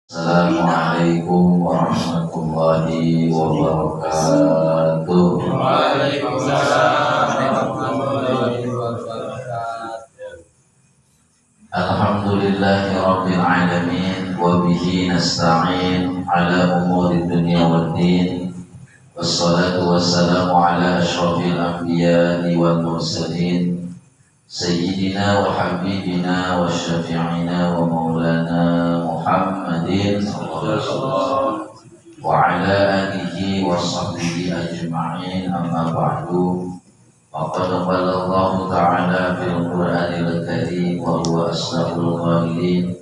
Assalamualaikum warahmatullahi wabarakatuh. Waalaikumsalam warahmatullahi wabarakatuh. Alhamdulillahi rabbil alamin wa bihi nasta'in ala umuri dunya waddin. Wassalatu wassalamu ala asyrafil anbiya'i wal mursalin Sayyidina wa habibina wa syafi'ina wa maulana Muhammadin wa ala alihi wa sahbihi ajma'in, amma ba'du. Faqad qala Allah ta'ala fil Qur'anil Karim wa huwa asdaqul qailin.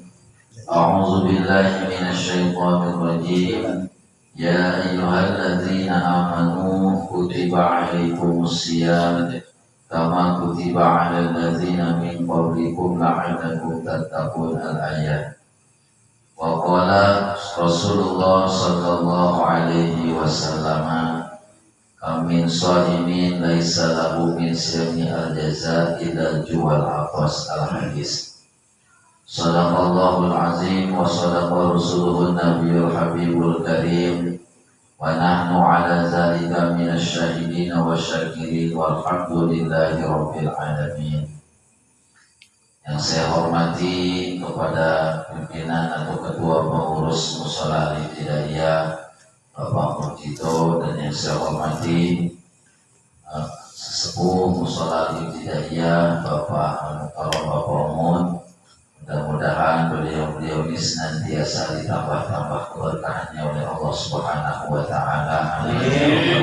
A'udzu billahi minasy syaithanir rajim. Ya ayyuhalladzina amanu kutiba 'alaikumus shiyam kama kutiba 'alal ladzina min qablikum la'allakum tattaqun. Al-ayat. Wa qala Rasulullah sallallahu alaihi wasallam, kamin sha'imin laisa lahu min siyami al-jaza' illa juwal aqas. Al-hadis. Sadaqallahul azim wa sadaqa rasuluhun nabiyul habibul karim wa nahnu ala zalika minasy syahidin wa syakirin walhamdulillahi rabbil alamin. Yang saya hormati kepada pimpinan atau ketua pengurus Mushola Al-Ibtidaiyah Bapak Murtito, dan yang saya hormati sesepuh Mushola Al-Ibtidaiyah Bapak Mumun. Mudah-mudahan beliau ini senantiasa ditambah-tambah keberkahannya oleh Allah Subhanahu wa Ta'ala. Amin.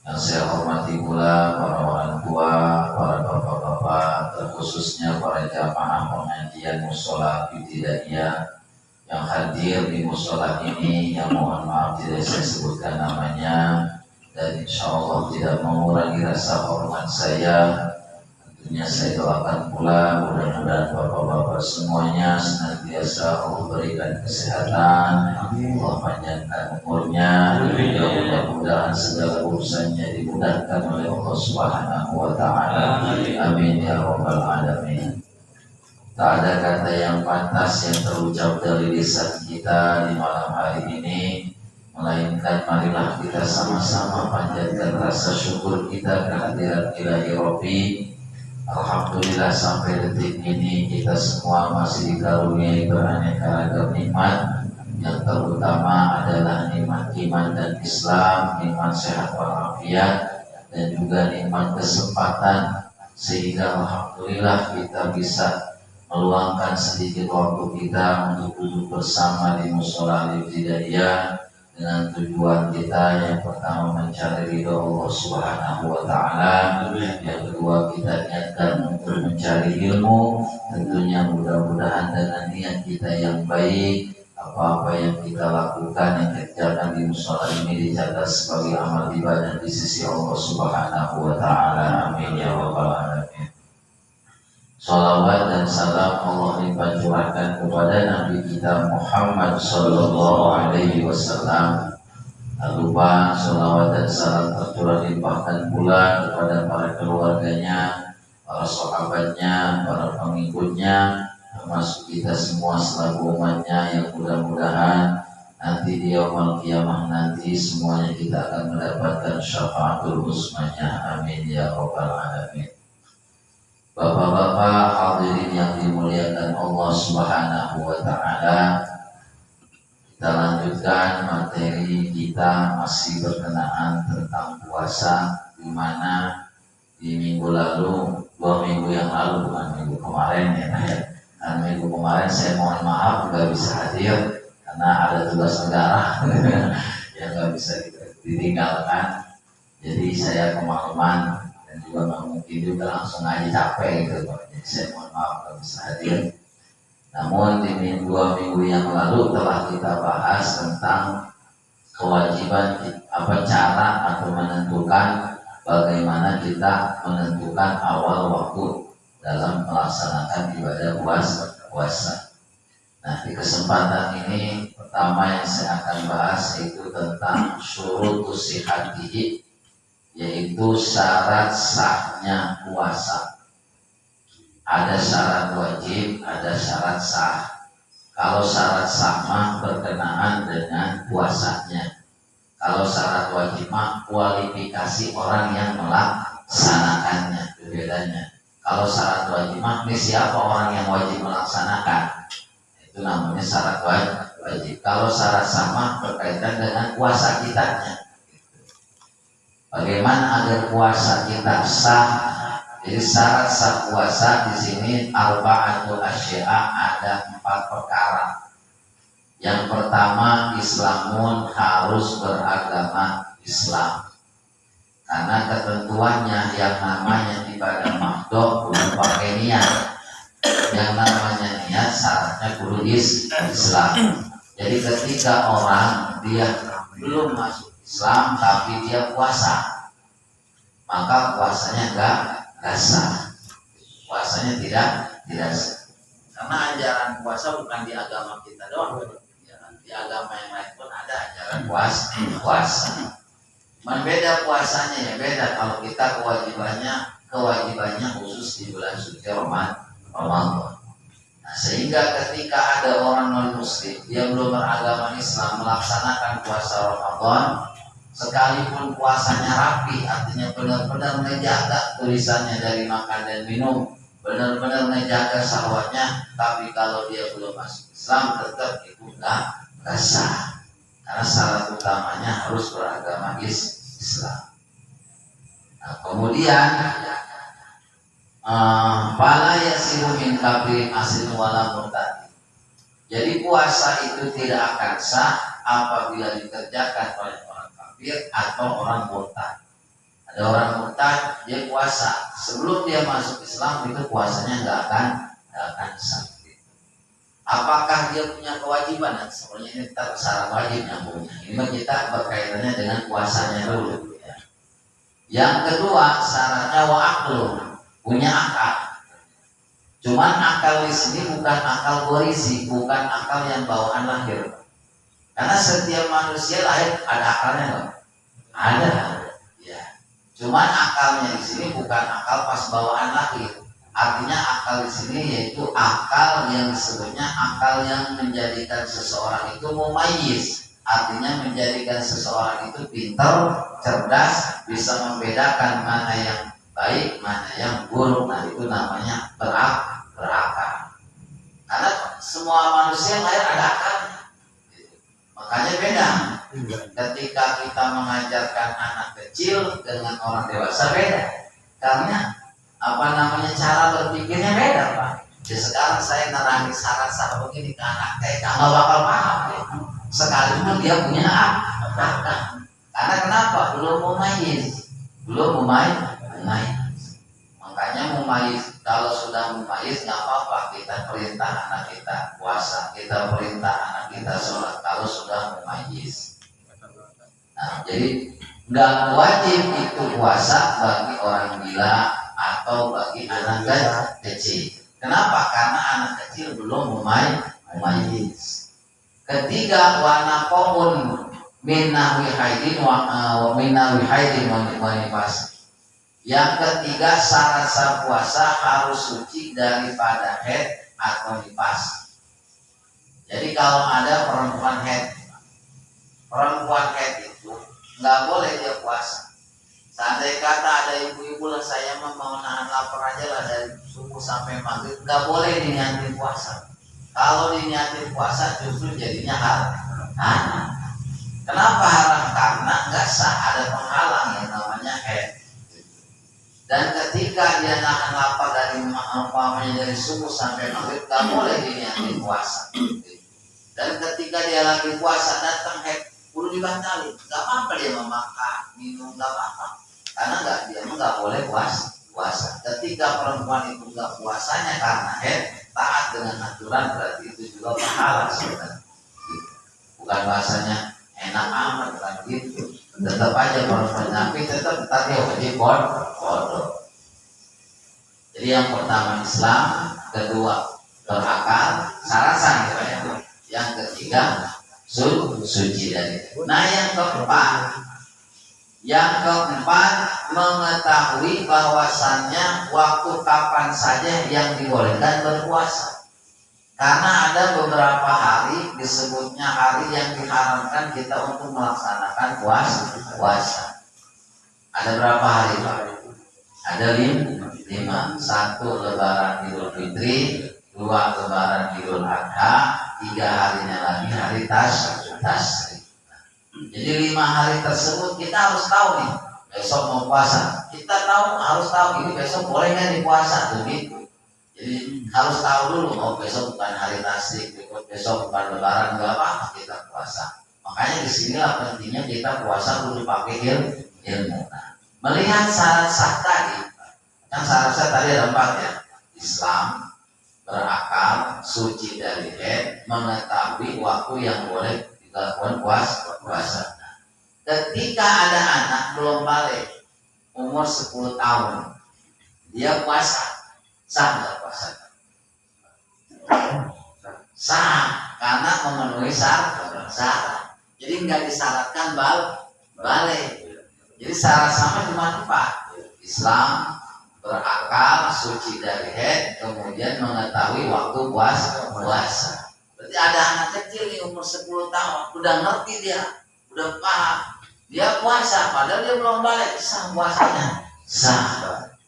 Yang saya hormati pula para orang tua, para bapak-bapak, terkhususnya para jamaah pengajian Mushola Al-Ibtidaiyah yang hadir di mushola ini, yang mohon maaf tidak saya sebutkan namanya, dan insya Allah tidak mengurangi rasa hormat saya. Tentunya saya doakan pula mudah-mudahan bapak-bapak semuanya senantiasa Allah berikan kesehatan, Allah panjangkan umurnya, mudah-mudahan segala urusannya dimudahkan oleh Allah Subhanahu wa Ta'ala. Amin ya rabbal alamin. Tak ada kata yang pantas yang terucap dari lisan kita di malam hari ini, melainkan marilah kita sama-sama panjatkan rasa syukur kita kehadiran Ilahi Rabbi. Alhamdulillah sampai detik ini kita semua masih dikaruniai beraneka ragam nikmat, yang terutama adalah nikmat iman dan Islam, nikmat sehat walafiat, dan juga nikmat kesempatan, sehingga alhamdulillah kita bisa meluangkan sedikit waktu kita untuk duduk bersama di Mushola Al-Ibtidaiyah dengan tujuan kita yang pertama mencari ridho Allah Subhanahu wa Ta'ala, yang kedua kita niatkan untuk mencari ilmu. Tentunya mudah-mudahan dengan niat kita yang baik, apa-apa yang kita lakukan, yang kerjakan di mushola ini dicatat sebagai amal ibadah di sisi Allah Subhanahu wa Ta'ala. Amin ya rabbal alamin. Salawat dan salam Allah limpah curahkan kepada Nabi kita Muhammad sallallahu alaihi wasallam. Tak lupa salawat dan salam tercurah limpahkan pula kepada para keluarganya, para sahabatnya, para pengikutnya, termasuk kita semua selaku umatnya, yang mudah-mudahan nanti di yaumul qiyamah nanti semuanya kita akan mendapatkan syafaatul husnanya. Amin ya rabbal alamin. Bapak-bapak hadirin yang dimuliakan Allah Subhanahu wa Ta'ala, kita lanjutkan materi kita masih berkenaan tentang puasa, di mana di minggu lalu, 2 minggu yang lalu, bukan minggu kemarin ya, dan minggu kemarin saya mohon maaf nggak bisa hadir karena ada tugas negara yang nggak bisa ditinggalkan. Jadi saya kemalaman dan juga nggak mungkin juga langsung aja capek gitu, jadi saya mohon maaf nggak bisa hadir. Namun di 2 minggu yang lalu telah kita bahas tentang kewajiban cara atau menentukan bagaimana kita menentukan awal waktu dalam melaksanakan ibadah puasa. Nah, di kesempatan ini pertama yang saya akan bahas yaitu tentang syurutus sihhatihi, yaitu syarat sahnya puasa. Ada syarat wajib, ada syarat sah. kalau syarat sama berkenaan dengan puasanya. Kalau syarat wajib mah kualifikasi orang yang melaksanakannya, itu bedanya. Kalau syarat wajib mah ini siapa orang yang wajib melaksanakan, itu namanya syarat wajib. Kalau syarat sama berkaitan dengan puasa kitanya. Bagaimana agar puasa kita sah? Jadi syarat sah puasa di sini arba'atu asya'a, ada 4 perkara. Yang pertama, Islamun harus beragama Islam. Karena ketentuannya yang namanya ibadah mahdoh belum pakai niat. Yang namanya niat syaratnya kudu Islam. Jadi ketika orang dia belum masuk Islam tapi dia puasa, maka puasanya enggak sah. Puasanya tidak sah. Karena ajaran puasa bukan di agama kita doang. Di agama yang lain pun ada ajaran puasa. Cuman beda puasanya ya beda. Kalau kita kewajibannya khusus di bulan suci Ramadan. Nah, sehingga ketika ada orang non muslim dia belum beragama Islam melaksanakan puasa Ramadan, sekalipun puasanya rapi, artinya benar-benar menjaga tulisannya dari makan dan minum, benar-benar menjaga syahwatnya, tapi kalau dia belum masuk Islam tetap itu enggak sah. Karena syarat utamanya harus beragama Islam. Nah, kemudian fala yasiru min kabri asin wala murtad. Jadi puasa itu tidak akan sah apabila dikerjakan oleh orang kafir atau orang murtad. Ada orang murtad dia puasa, sebelum dia masuk Islam itu puasanya nggak akan sah. Apakah dia punya kewajiban? Nah, sebenarnya ini syarat wajib nyambungnya. Ini kita berkaitannya dengan puasanya dulu. Ya. Yang kedua syaratnya wa'aklu, punya akal. Cuman akal di sini bukan akal gorisi, bukan akal yang bawaan lahir. Karena setiap manusia lahir ada akalnya nggak? Ada. Ya. Cuman akalnya di sini bukan akal pas bawaan lahir. Artinya akal di sini yaitu akal yang disebutnya akal yang menjadikan seseorang itu mumayyiz. Artinya menjadikan seseorang itu pintar, cerdas, bisa membedakan mana yang baik, mana yang buruk. Nah itu namanya berakal. Karena semua manusia lahir ada akalnya. Makanya beda. Ketika kita mengajarkan anak kecil dengan orang dewasa beda. Karena cara berpikirnya beda, Pak. Jadi sekarang saya nerangin syarat begini ke anak TK nggak bakal paham. Ya. Sekalipun dia punya akal. Karena kenapa? Belum mumayyiz. Makanya mumayyiz, kalau sudah mumayyiz nggak apa-apa kita perintah anak kita puasa, kita perintah anak kita sholat kalau sudah mumayyiz. Nah, jadi nggak wajib itu puasa bagi orang gila atau bagi anak kecil. Kenapa? Karena anak kecil belum mumayyiz. Ketiga, wana qawun minnawi haidin wa nifas. Yang ketiga, syarat sah puasa harus suci daripada haid atau nifas. Jadi kalau ada perempuan haid itu nggak boleh dia puasa. Seandainya kata ada ibu-ibu lah, saya mau nahan lapar aja lah dari subuh sampai maghrib, nggak boleh diniatin puasa. Kalau diniatin puasa justru jadinya haram. Kenapa haram? Karena nggak sah, ada penghalang yang namanya haid. Dan ketika dia nahan lapar dari subuh sampai maghrib, nggak boleh diniatin puasa. Dan ketika dia lagi puasa datang haid, perlu dibatalin. Nggak apa-apa dia memakan, minum, nggak apa-apa. Karena dia nggak boleh puasa. Ketika perempuan itu nggak puasanya karena haid, taat dengan aturan, berarti itu juga pahala sebenarnya. Bukan bahasanya enak amat, bukan gitu. Tetap aja perempuan tapi tetap dia wajib bodoh. Jadi yang pertama Islam, kedua berakal, sarasan ya. Yang ketiga suci dari itu. Nah yang keempat mengetahui bahwasannya waktu kapan saja yang dibolehkan berpuasa. Karena ada beberapa hari disebutnya hari yang diharamkan kita untuk melaksanakan puasa. Ada berapa hari Pak? Ada 5. 1 Lebaran Idul Fitri, 2 Lebaran Idul Adha, 3 harinya lagi hari Tasyrik. Jadi 5 hari tersebut kita harus tahu nih, besok mau puasa. Kita harus tahu ini besok boleh nggak dipuasa begitu. Jadi harus tahu dulu, besok bukan hari Tasyrik, besok bukan Lebaran, nggak apa-apa kita puasa. Makanya disinilah pentingnya kita puasa dulu pakai ilmu. Nah, melihat syarat sah tadi, kan syarat sah tadi ada 4 ya. Islam, berakal, suci dari haid, mengetahui waktu yang boleh dilakukan puasa. Nah, ketika ada anak belum balik, umur 10 tahun, dia puasa. Sah nggak puasa? Sah, karena memenuhi syarat. Jadi nggak disyaratkan balik. Jadi syarat sama cuma 4. Islam, berakal, suci dari haid, kemudian mengetahui waktu puasa. Berarti ada anak kecil nih umur 10 tahun, udah ngerti dia, udah paham, dia puasa, padahal dia belum balik, sah puasanya, sah.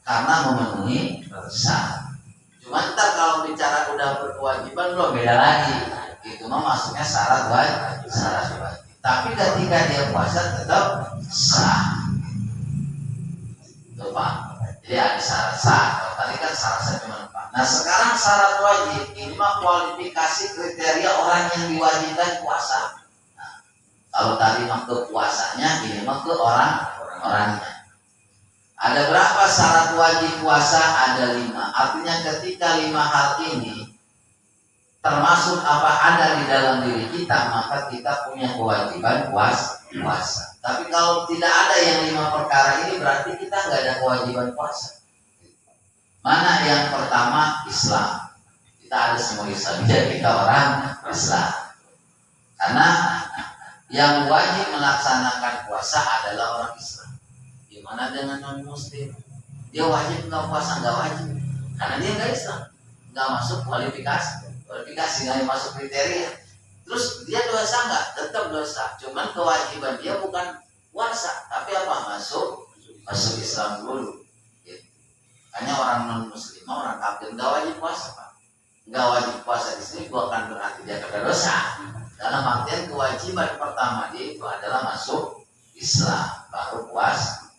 Karena memenuhi syarat. Cuma ntar kalau bicara udah berkewajiban belum, beda lagi. Itu mah masuknya syarat wajib. Tapi ketika dia puasa tetap sah. Itu Pak. Jadi ada syarat sah. Kalau tadi kan syarat sah cuma 4. Nah sekarang syarat wajib ini mah kualifikasi kriteria orang yang diwajibkan puasa. Nah, kalau tadi mah ke puasanya, ini mah ke orangnya. Ada berapa syarat wajib puasa? Ada 5. Artinya ketika 5 hal ini termasuk apa ada di dalam diri kita, maka kita punya kewajiban puasa. Tapi kalau tidak ada yang 5 perkara ini, berarti kita nggak ada kewajiban puasa. Mana yang pertama? Islam. Kita ada semua Islam, jadi kita orang Islam. Karena yang wajib melaksanakan puasa adalah orang Islam. Gimana dengan non muslim? Dia wajib nggak puasa? Nggak wajib, karena dia nggak Islam, nggak masuk kualifikasi nggak masuk kriteria. Terus dia dosa nggak? Tetap dosa, cuman kewajiban dia bukan puasa, tapi apa? Masuk Islam dulu. Hanya orang non muslim, orang kafir nggak wajib puasa Pak. Nggak wajib puasa di sini bukan berarti dia ada dosa. Dalam artian kewajiban pertama dia itu adalah masuk Islam, baru puasa.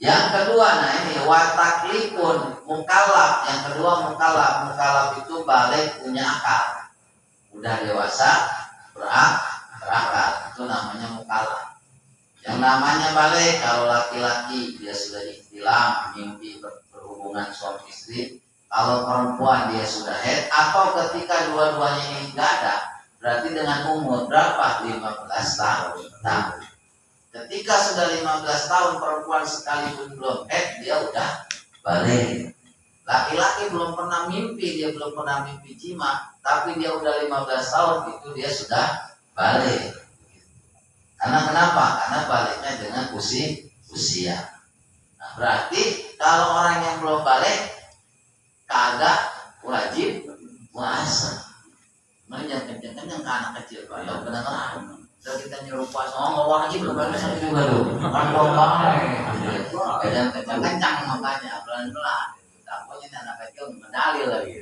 Yang kedua, nah ini wataklikun mukallaf. Yang kedua mukallaf itu balik, punya akal, udah dewasa, berakal, itu namanya mukallaf. Yang namanya balik kalau laki-laki dia sudah ihtilam, mimpi berhubungan suami istri. Kalau perempuan dia sudah haid, atau ketika dua-duanya ini tidak ada, berarti dengan umur berapa? 15 tahun. Ketika sudah 15 tahun perempuan sekalipun belum haid, dia udah balik. Laki-laki belum pernah mimpi, dia belum pernah mimpi jima, tapi dia udah 15 tahun, itu dia sudah balik. Karena kenapa? Karena baliknya dengan usia. Nah, berarti kalau orang yang belum balik kagak wajib puasa. Jangan kenceng-kenceng ke anak kecil, Pak. Ya benar-benar. Kalau kita nyuruh puasa, nggak wajib loh, bisa juga loh. Kan banget. Jangan kencang-kencang makanya, pelan-pelan. Takutnya anak kecil medali lagi.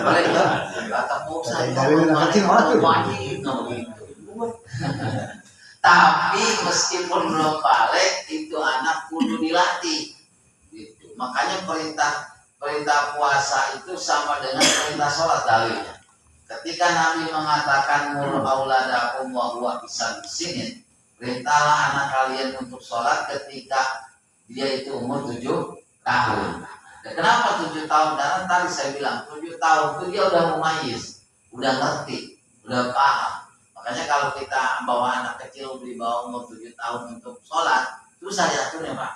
Boleh ya? Kata puasa itu wajib, nggak begitu. Tapi meskipun belum balik, itu anak kudu dilatih. Gitu. Makanya perintah puasa itu sama dengan perintah sholat dalilnya. Ketika Nabi mengatakan mur auladakum wa huwa bisinin, perintahlah anak kalian untuk sholat ketika dia itu umur 7 tahun. Dan kenapa 7 tahun? Karena tadi saya bilang 7 tahun itu dia udah mumayyiz, udah ngerti, udah paham. Makanya kalau kita bawa anak kecil di bawah umur 7 tahun untuk sholat, susah diaturnya Pak.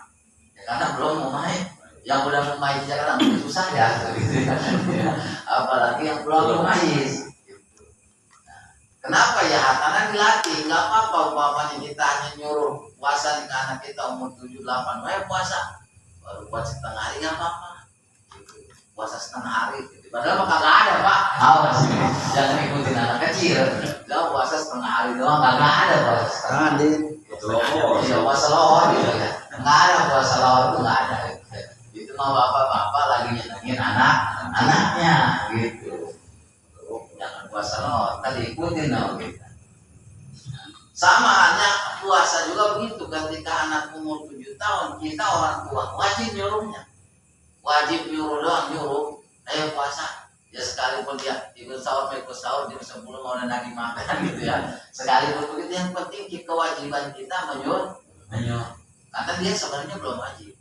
Ya, karena belum mumayyiz. Yang udah mumayyiz kadang susah ya, gitu ya. Apalagi yang belum mumayyiz. Kenapa ya? Karena dilatih. Nggak apa-apa umpamanya kita hanya nyuruh puasa nih ke anak kita umur 7-8, puasa baru buat setengah hari nggak apa-apa. puasa setengah hari gitu. Padahal mah kagak ada Pak. Awas jangan ikutin anak kecil. Jangan puasa setengah hari doang, kagak ada puasa setengah hari. Iya puasa lohor gitu ya. Nggak ada puasa lohor itu nggak ada. Itu mah bapak-bapak lagi nyenengin anak-anaknya gitu. Jangan puasa lohor, tadi ikutin dong gitu. Sama halnya puasa juga begitu. Ketika anak umur 7 tahun, kita orang tua wajib nyuruhnya. Wajib nyuruh doang, nyuruh. Ayo puasa. Ya sekalipun dia ikut sahur jam 10 mau lagi makan gitu ya. Sekalipun begitu, yang penting kewajiban kita menyuruh. Karena dia sebenarnya belum wajib.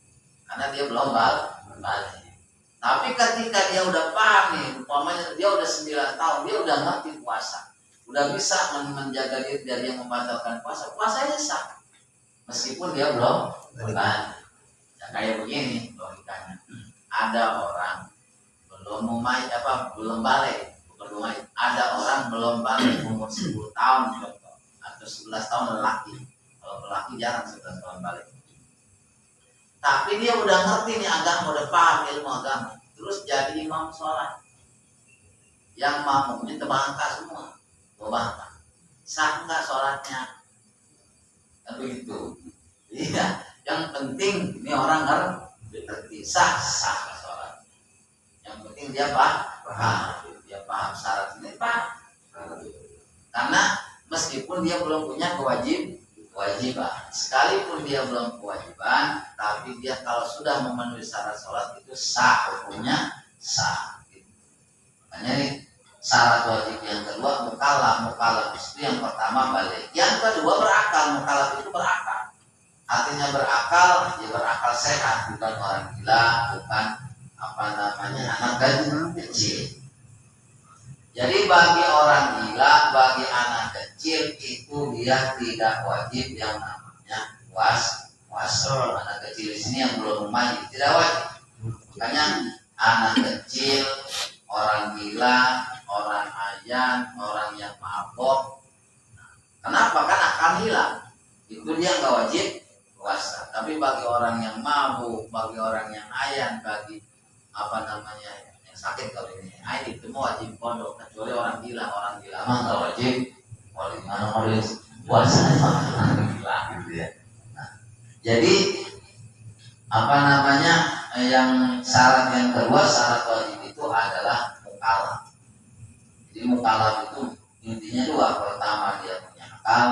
Karena dia belum balik. Tapi ketika dia udah paham nih, umpamanya dia udah 9 tahun, dia udah ngerti puasa. Udah bisa menjaga diri dari yang membatalkan puasanya sah meskipun dia belum balik. Ya, kayak begini logikanya, ada orang belum balik, ada orang belum balik umur 10 tahun contoh, atau 11 tahun lelaki. Kalau lelaki jarang 11 tahun balik, tapi dia udah ngerti nih agama, udah paham ilmu agama, terus jadi imam sholat yang makmumnya terbangka semua, sah nggak sholatnya? Kan begitu. Iya, yang penting ini orang ngerti sah sholat. Yang penting dia paham syarat ini karena meskipun dia belum punya kewajiban, sekalipun dia belum kewajiban, tapi dia kalau sudah memenuhi syarat sholat itu sah, hukumnya sah. Makanya nih, syarat wajib yang kedua mukallaf itu yang pertama balik, yang kedua berakal. Mukallaf itu berakal, artinya berakal, ya berakal sehat, bukan orang gila, bukan anak kecil. Jadi bagi orang gila, bagi anak kecil itu dia tidak wajib yang namanya puasa. Anak kecil di sini yang belum memayit tidak wajib. Makanya anak kecil, orang gila, orang ayan, orang yang mabok. Kenapa? Kan akan hilang. Itu dia nggak wajib puasa. Tapi bagi orang yang mabuk, bagi orang yang ayan, bagi yang sakit kalau ini, ayan itu mau wajib pondok. Kecuali orang gila mah nggak wajib. Kalau gimana harus puasa orang gila gitu ya. Nah, jadi yang syarat yang kedua, syarat wajib itu adalah mukallaf. Jadi mukallaf itu intinya dua, pertama dia punya akal,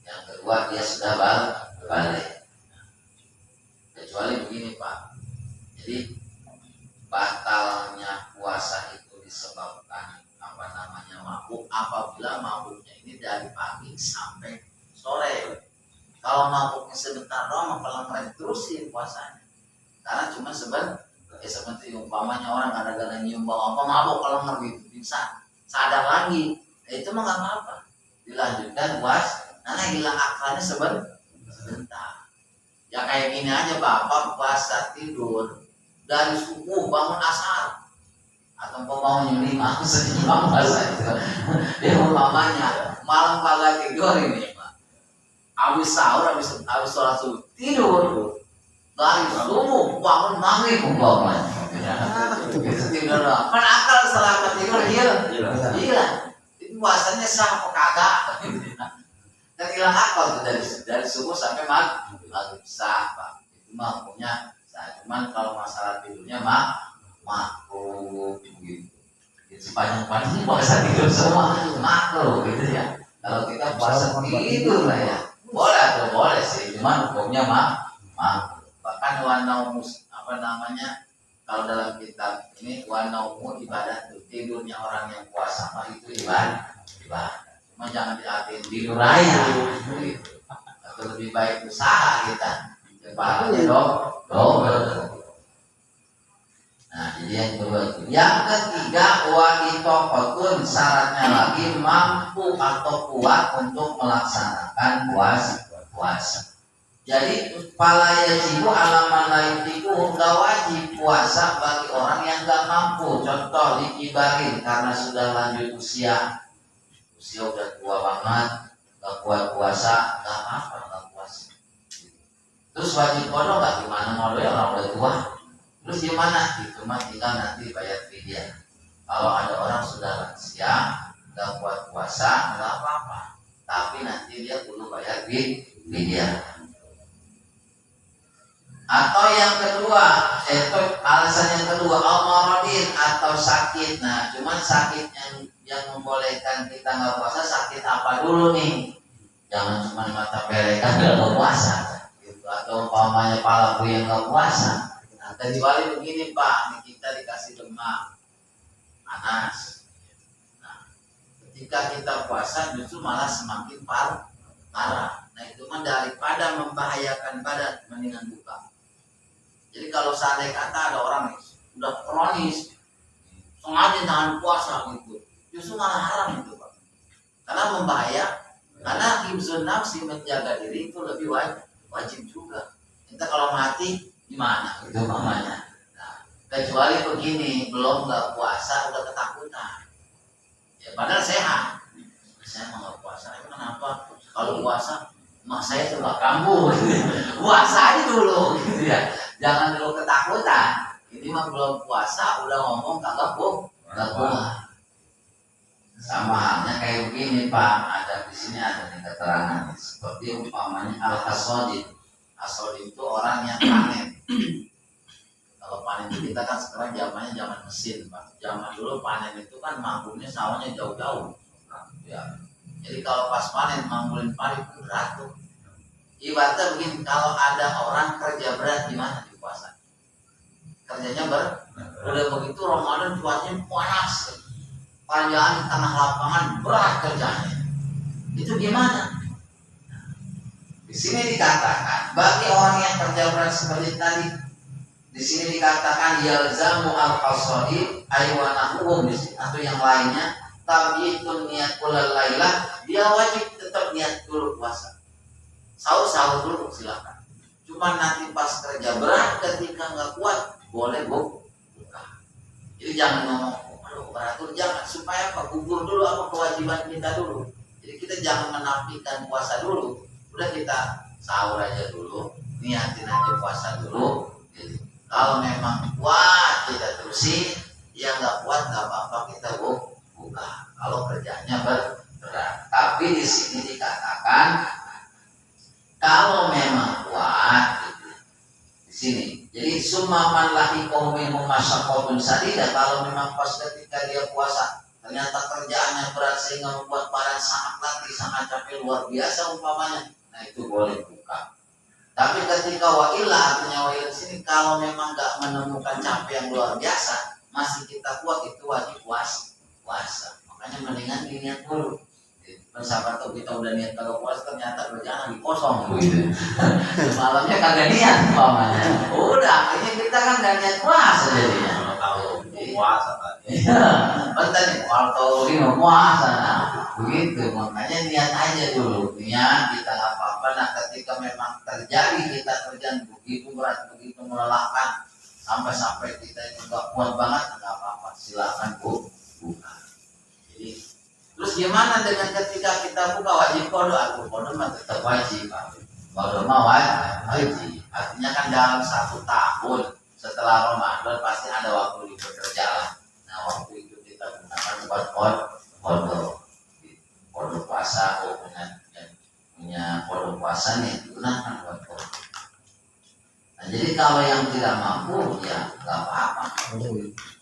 yang kedua dia sudah balik. Kecuali begini Pak, jadi batalnya puasa itu disebabkan mabuk apabila mabuknya ini dari pagi sampai sore. Kalau mabuknya sebentar doang, pelan-pelan terusin puasanya. Karena cuma seperti umpamanya orang gara-gara nyium bau apa mabuk, kalau ngerti bisa sadar lagi, itu mah nggak apa-apa, dilanjutkan karena hilang akalnya sebentar. Ya kayak gini aja, bapak puasa tidur dari subuh bangun asar atau bangun jam 5 sejam puasa itu. Dia umpamanya malam kagak tidur ini Pak, habis sahur, habis sholat subuh tidur dari subuh bangun maghrib umpamanya. Tidur kan akal selama tidur hilang. Itu puasanya sah apa kagak? Dan hilang akal tuh dari subuh sampai maghrib sah Pak. Itu mah punya sah. Cuman kalau masalah tidurnya makruh gitu. Sepanjang puasa tidur semua makruh gitu ya. Kalau kita puasa tidur lah ya, boleh sih. Cuman hukumnya makruh. Bahkan kalau dalam kitab ini wanaumu ibadah, tidurnya orang yang puasa mah itu ibadah. Cuma jangan diartiin tidur raya gitu. Atau lebih baik usaha kita pahalanya double. Nah, jadi yang kedua itu. Yang ketiga, wa'itokotun, syaratnya lagi mampu atau kuat untuk melaksanakan puasa. Jadi pala yajibu alaman laitiku, nggak wajib puasa bagi orang yang nggak mampu. Contoh dikibarin karena sudah lanjut usia udah tua banget, nggak kuat puasa, nggak apa-apa nggak puasa. Terus wajib kodok nggak, gimana mau orang udah tua Terus gimana? Itu mah tinggal nanti bayar fidyah. Kalau ada orang sudah lansia, nggak kuat puasa, nggak apa-apa. Tapi nanti dia perlu bayar fidyah. Atau yang kedua, itu alasan yang kedua, al-maradin atau sakit. Nah, cuman sakit yang membolehkan kita nggak puasa, sakit apa dulu nih? Jangan cuma mata pelekan nggak puasa, gitu. Atau umpamanya pala yang nggak puasa. Nah, kecuali begini Pak, nih kita dikasih demam, panas. Nah, ketika kita puasa justru malah semakin parah. Nah, itu mah daripada membahayakan badan, mendingan buka. Jadi kalau seandainya kata ada orang nih, udah kronis, sengaja tahan puasa gitu, justru malah haram itu Pak. Karena membahaya, karena hifzun nafsi, menjaga diri itu lebih wajib juga. Kita kalau mati gimana? Itu namanya. Nah, kecuali begini, belum nggak puasa udah ketakutan. Ya padahal sehat. Saya mau nggak puasa, kenapa? Kalau puasa, mak saya coba kambuh. Puasa aja dulu, gitu ya. Jangan dulu ketakutan. Ini mah belum puasa udah ngomong kagak puasa. Sama halnya kayak begini Pak. Ada di sini ada nih keterangan seperti umpamanya al-hasodin. Hasodin itu orang yang panen. Kalau panen itu kita kan sekarang zamannya zaman mesin Pak. Zaman dulu panen itu kan manggulnya sawahnya jauh-jauh. Ya. Jadi kalau pas panen manggulin padi berat tuh. Ibaratnya begini, kalau ada orang kerja berat gimana di puasa? Kerjanya udah begitu Ramadan cuacanya panas, panjang di tengah lapangan berat kerjanya. Itu gimana? Di sini dikatakan bagi orang yang kerja berat seperti tadi, di sini dikatakan yalzamu al-qasadi aywanahu atau yang lainnya tabi'atun niat kulal lailah, dia wajib tetap niat dulu puasa. Sahur dulu silakan. Cuma nanti pas kerja berat ketika nggak kuat boleh buka. Jadi jangan ngomong, aduh beratur, jangan, supaya apa? Gugur dulu apa kewajiban kita dulu. Jadi kita jangan menafikan puasa dulu. Udah kita sahur aja dulu, niatin aja puasa dulu. Jadi, kalau memang kuat kita terusin, ya nggak kuat nggak apa-apa kita buka. Kalau kerjanya berat. Tapi di sini dikatakan kalau memang kuat gitu. Di sini. Jadi summaman lahi qaumihum masyaqqatun sadida, kalau memang pas ketika dia puasa ternyata kerjaannya berat sehingga membuat badan sangat letih, sangat capek luar biasa umpamanya, nah itu boleh buka. Tapi ketika wa'ila, artinya wa'ila di sini kalau memang enggak menemukan capek yang luar biasa, masih kita kuat, itu wajib puasa. Makanya mendingan diniat dulu. Sahabat tuh kita udah niat kalau puasa ternyata kerjaan lagi kosong gitu. Malamnya kagak niat umpamanya. Udah, ini kita kan gak niat puasa jadinya. Kalau tahu puasa tadi. Betul, kalau tahu ini puasa, nah begitu. Makanya niat aja dulu. Niat kita nggak apa-apa. Nah ketika memang terjadi kita kerjaan begitu berat, begitu melelahkan, sampai kita itu nggak kuat banget, nggak apa-apa. Silakan buka. Jadi terus gimana dengan ketika kita buka wajib qada? Qada mah tetap wajib. Qada mah wajib. Artinya kan dalam 1 tahun setelah Ramadan pasti ada waktu libur kerja lah. Nah waktu itu kita gunakan buat qada. Qada puasa, punya qada puasa nih digunakan buat qada. Nah jadi kalau yang tidak mampu ya nggak apa-apa.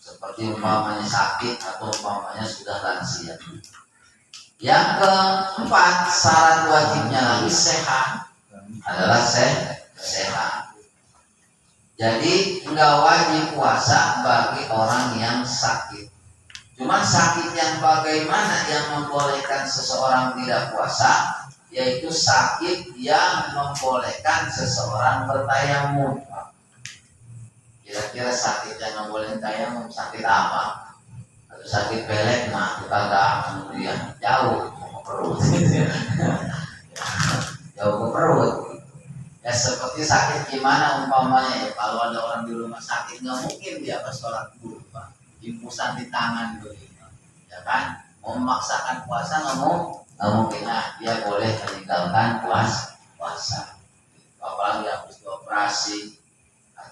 Seperti umpamanya sakit atau umpamanya sudah lansia. Yang keempat, syarat wajibnya lagi sehat adalah sehat. Jadi nggak wajib puasa bagi orang yang sakit. Cuman sakit yang bagaimana yang membolehkan seseorang tidak puasa, yaitu sakit yang membolehkan seseorang bertayamum. Kira-kira sakit yang membolehkan tayamum sakit apa? Sakit pelek, nah kita nggak kemudian jauh ke perut, jauh ke perut. Ya seperti sakit gimana umpamanya ya, kalau ada orang di rumah sakit nggak mungkin dia pas sholat dulu Pak, impusan di tangan begitu, ya kan? Mau memaksakan puasa nggak mungkin. Nah dia boleh meninggalkan puasa. Apalagi habis dioperasi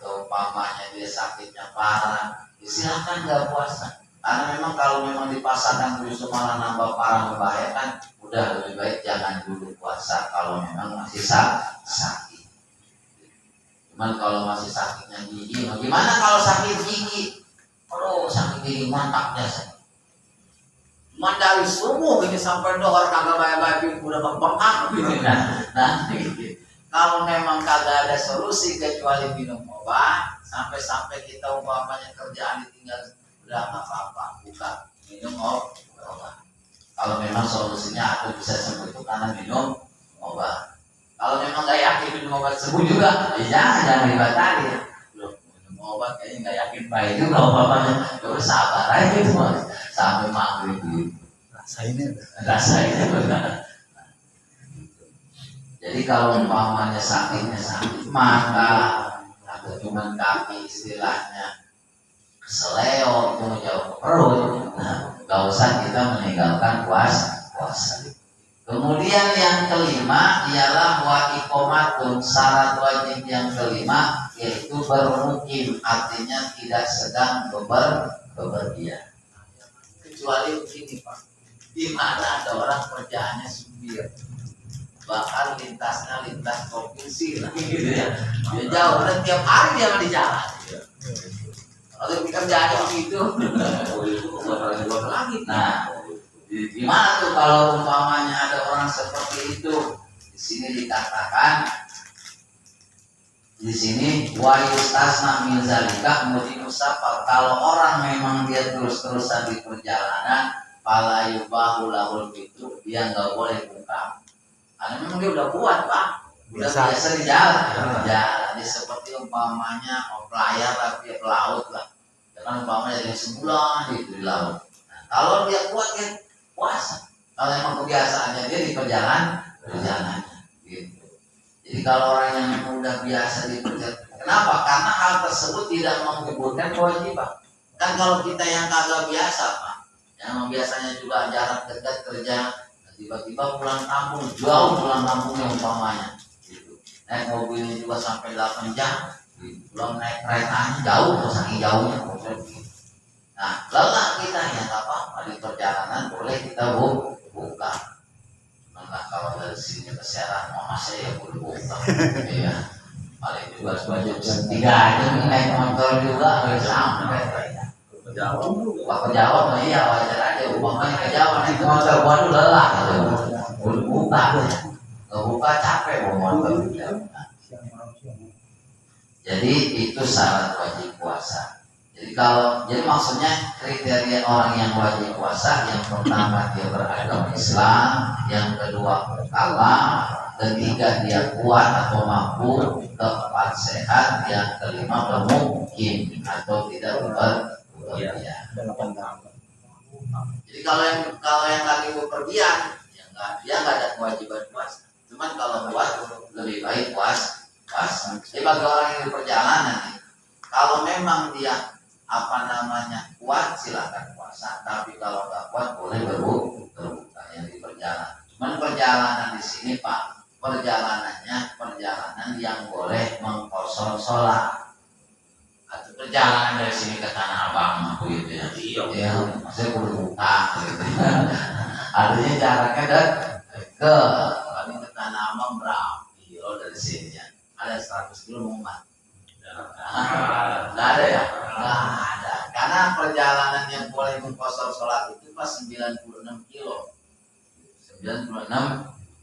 atau umpamanya dia sakitnya parah, silakan nggak puasa. Karena memang kalau memang dipaksakan justru malah nambah parah membahayakan, udah lebih baik jangan dulu puasa kalau memang masih sakit. Cuman kalau masih sakitnya gigi, gimana kalau sakit gigi? Kalau sakit gigi mantap biasa. Cuman dari subuh ini sampai dohor kagak bayar-bayar udah bengkak gitu. Nah, gitu. Kalau memang kagak ada solusi kecuali minum obat, sampai kita umpamanya kerjaan ditinggal, udah nggak apa-apa, buka minum obat. Kalau memang solusinya aku bisa sembuh itu karena minum obat. Kalau memang nggak yakin minum obat sembuh juga, ya jangan dibatalin. Loh, minum obat kayaknya nggak yakin baik juga umpamanya, terus sabar aja itu sampai maghrib gitu. Rasainnya benar. Jadi kalau umpamanya sakitnya sakit mata atau cuma kaki istilahnya seleo itu jauh ke perut, nah gak usah kita meninggalkan puasa. Kemudian yang kelima ialah wa iqomatun, syarat wajib yang kelima yaitu bermukim, artinya tidak sedang bepergian. Kecuali begini Pak, di mana ada orang kerjaannya supir, bahkan lintasnya lintas provinsi lagi gitu ya, dia jauh dan tiap hari dia di jalan. Kalau kerjaannya begitu, nah gimana tuh kalau umpamanya ada orang seperti itu? Di sini dikatakan, di sini wa yustasna min zalika mutinusafar, kalau orang memang dia terus-terusan di perjalanan, fala yubahu lahul fitru, dia nggak boleh buka. Karena memang dia udah kuat Pak, udah biasa di jalan. Jadi seperti umpamanya pelayar lah, dia pelaut lah, jangan umpamanya dari sebulan gitu di laut. Nah, kalau dia kuat dia puasa. Kalau emang kebiasaannya dia di perjalanannya gitu. Jadi kalau orang yang udah biasa di perjalanan, kenapa? Karena hal tersebut tidak menggugurkan kewajiban. Kan kalau kita yang kagak biasa Pak, yang biasanya juga jarak dekat kerja, tiba-tiba pulang kampung, jauh pulang kampungnya umpamanya gitu. Naik mobilnya juga sampai 8 jam gitu. Belum naik keretanya jauh, saking jauhnya gitu. Nah lelah kita ya nggak apa-apa, di perjalanan boleh kita buka. Nah kalau dari sini ke Serang, mama saya boleh buka ya, paling juga sebanyak 3 aja naik motor juga harus sampai Pak Jawa, iya wajar aja. Umpamanya ke Jawa naik motor, waduh lelah, buka, nggak buka capek bawa motor. Jadi itu syarat wajib puasa. Jadi maksudnya kriteria orang yang wajib puasa, yang pertama dia beragama Islam, yang kedua mukallaf, ketiga dia kuat atau mampu, keempat sehat, yang kelima bermukim atau tidak bepergian. Jadi kalau yang lagi bepergian, dia nggak ada kewajiban puasa. Cuman kalau puasa lebih baik puasa. Jadi bagi orang yang di perjalanan, kalau memang dia kuat silakan puasa, tapi kalau nggak kuat boleh berbuka yang di perjalanan. Cuman perjalanan di sini Pak, perjalanan yang boleh mengkosor sholat. Atau perjalanan dari sini ke Tanah Abang gitu ya. Iya, maksudnya berbuka gitu. Artinya jaraknya ke Tanah Abang berapa kilo dari sini ya? Ada 100 kilo muat. Nggak ada ya? Nggak ada. Karena perjalanan yang boleh mengkosor sholat itu pas 96 kilo. 96